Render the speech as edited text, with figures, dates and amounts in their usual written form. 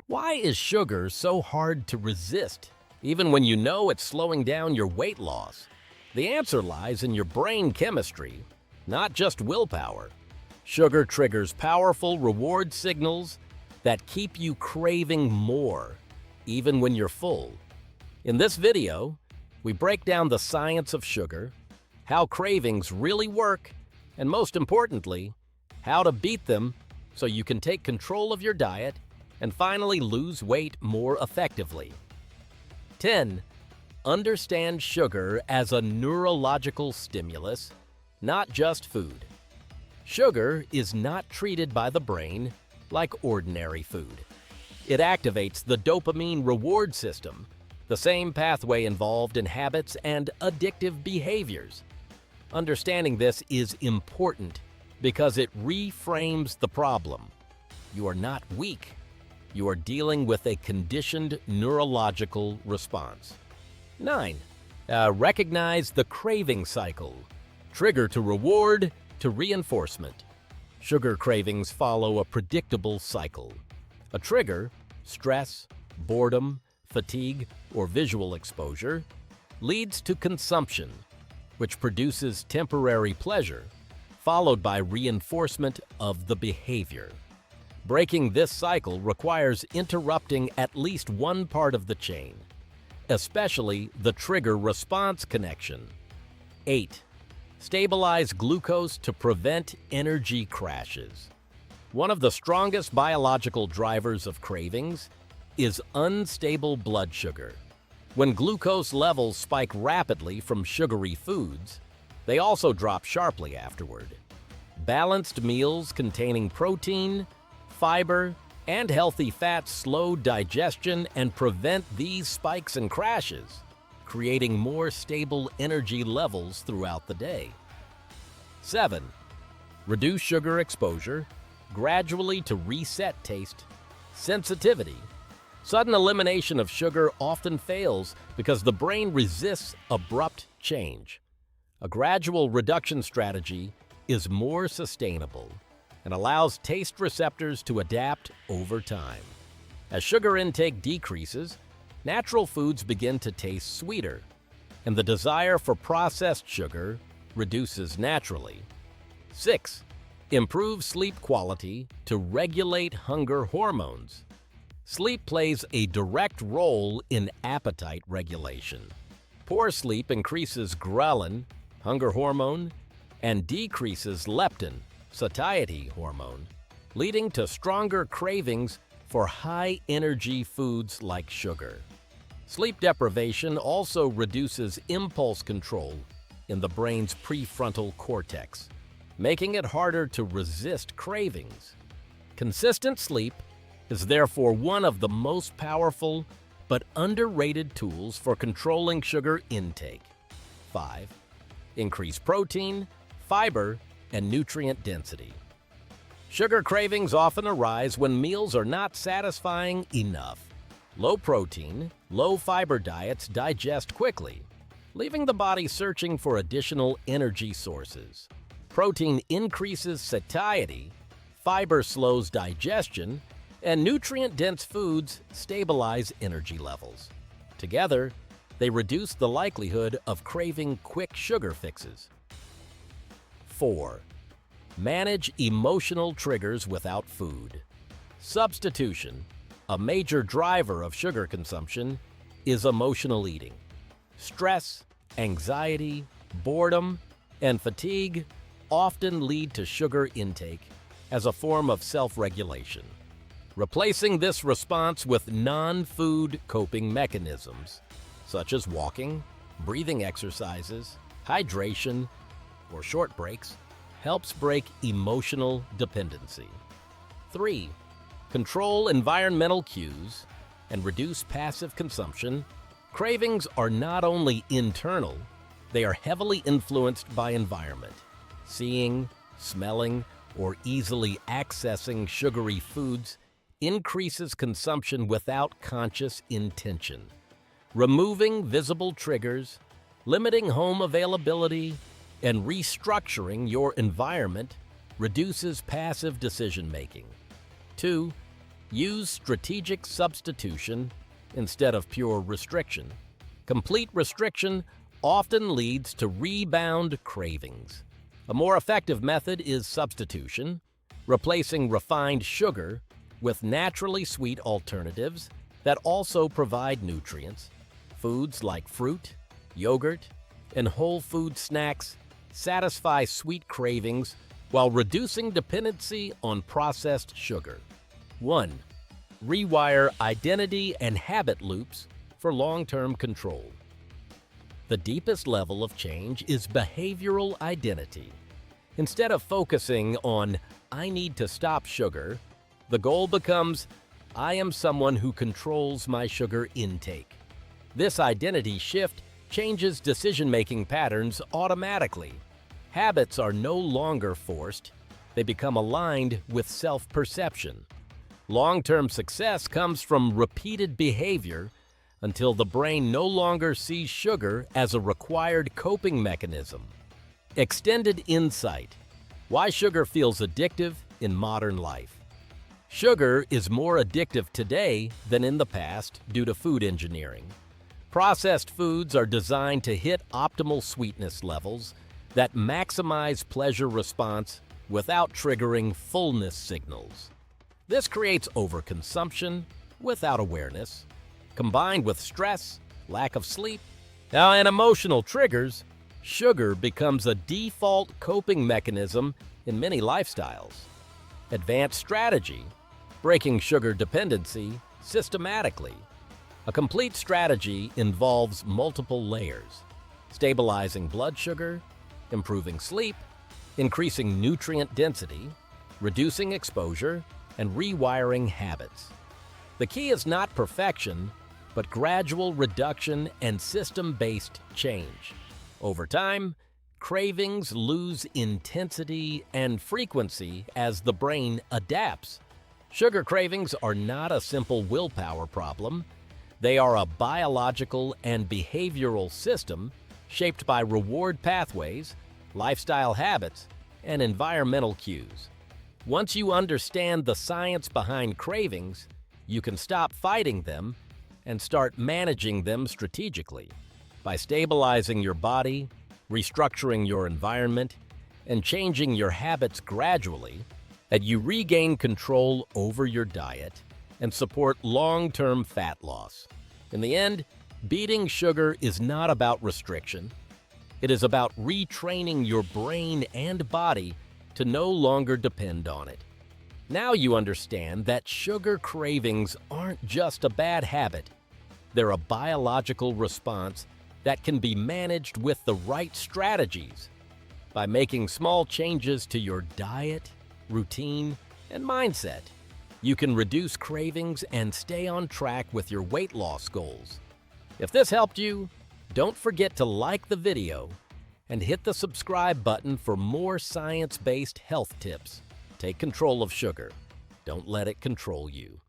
Why is sugar so hard to resist, even when you know it's slowing down your weight loss? The answer lies in your brain chemistry, not just willpower. Sugar triggers powerful reward signals that keep you craving more, even when you're full. In this video, we break down the science of sugar, how cravings really work, and most importantly, how to beat them so you can take control of your diet and finally lose weight more effectively. 10. Understand sugar as a neurological stimulus, not just food. Sugar is not treated by the brain like ordinary food. It activates the dopamine reward system, the same pathway involved in habits and addictive behaviors. Understanding this is important because it reframes the problem. You are not weak. You are dealing with a conditioned neurological response. 9. Recognize the craving cycle. Trigger to reward to reinforcement. Sugar cravings follow a predictable cycle. A trigger, stress, boredom, fatigue, or visual exposure, leads to consumption, which produces temporary pleasure, followed by reinforcement of the behavior. Breaking this cycle requires interrupting at least one part of the chain, especially the trigger-response connection. 8. Stabilize glucose to prevent energy crashes. One of the strongest biological drivers of cravings is unstable blood sugar. When glucose levels spike rapidly from sugary foods, they also drop sharply afterward. Balanced meals containing protein, fiber, and healthy fats slow digestion and prevent these spikes and crashes, creating more stable energy levels throughout the day. 7. Reduce sugar exposure gradually to reset taste sensitivity. Sudden elimination of sugar often fails because the brain resists abrupt change. A gradual reduction strategy is more sustainable and allows taste receptors to adapt over time. As sugar intake decreases, natural foods begin to taste sweeter, and the desire for processed sugar reduces naturally. 6. Improve sleep quality to regulate hunger hormones. Sleep plays a direct role in appetite regulation. Poor sleep increases ghrelin, hunger hormone, and decreases leptin, satiety hormone, leading to stronger cravings for high-energy foods like sugar. Sleep deprivation also reduces impulse control in the brain's prefrontal cortex, making it harder to resist cravings. Consistent sleep is therefore one of the most powerful but underrated tools for controlling sugar intake. 5. Increase protein, fiber, and nutrient density. Sugar cravings often arise when meals are not satisfying enough. Low-protein, low-fiber diets digest quickly, leaving the body searching for additional energy sources. Protein increases satiety, fiber slows digestion, and nutrient-dense foods stabilize energy levels. Together, they reduce the likelihood of craving quick sugar fixes. 4. Manage emotional triggers without food. Substitution, a major driver of sugar consumption, is emotional eating. Stress, anxiety, boredom, and fatigue often lead to sugar intake as a form of self-regulation. Replacing this response with non-food coping mechanisms, such as walking, breathing exercises, hydration, or short breaks, helps break emotional dependency. 3. Control environmental cues and reduce passive consumption. Cravings are not only internal, they are heavily influenced by environment. Seeing, smelling, or easily accessing sugary foods increases consumption without conscious intention. Removing visible triggers, limiting home availability, and restructuring your environment reduces passive decision-making. 2. Use strategic substitution instead of pure restriction. Complete restriction often leads to rebound cravings. A more effective method is substitution, replacing refined sugar with naturally sweet alternatives that also provide nutrients. Foods like fruit, yogurt, and whole food snacks satisfy sweet cravings while reducing dependency on processed sugar. 1. Rewire identity and habit loops for long-term control. The deepest level of change is behavioral identity. Instead of focusing on, "I need to stop sugar," the goal becomes, "I am someone who controls my sugar intake." This identity shift changes decision-making patterns automatically. Habits are no longer forced, they become aligned with self-perception. Long-term success comes from repeated behavior until the brain no longer sees sugar as a required coping mechanism. Extended insight: why sugar feels addictive in modern life. Sugar is more addictive today than in the past due to food engineering. Processed foods are designed to hit optimal sweetness levels that maximize pleasure response without triggering fullness signals. This creates overconsumption without awareness. Combined with stress, lack of sleep, and emotional triggers, sugar becomes a default coping mechanism in many lifestyles. Advanced strategy: breaking sugar dependency systematically. A complete strategy involves multiple layers: stabilizing blood sugar, improving sleep, increasing nutrient density, reducing exposure, and rewiring habits. The key is not perfection, but gradual reduction and system-based change. Over time, cravings lose intensity and frequency as the brain adapts. Sugar cravings are not a simple willpower problem. They are a biological and behavioral system shaped by reward pathways, lifestyle habits, and environmental cues. Once you understand the science behind cravings, you can stop fighting them and start managing them strategically. By stabilizing your body, restructuring your environment, and changing your habits gradually, you regain control over your diet and support long-term fat loss. In the end, beating sugar is not about restriction. It is about retraining your brain and body to no longer depend on it. Now you understand that sugar cravings aren't just a bad habit. They're a biological response that can be managed with the right strategies. By making small changes to your diet, routine, and mindset, you can reduce cravings and stay on track with your weight loss goals. If this helped you, don't forget to like the video and hit the subscribe button for more science-based health tips. Take control of sugar. Don't let it control you.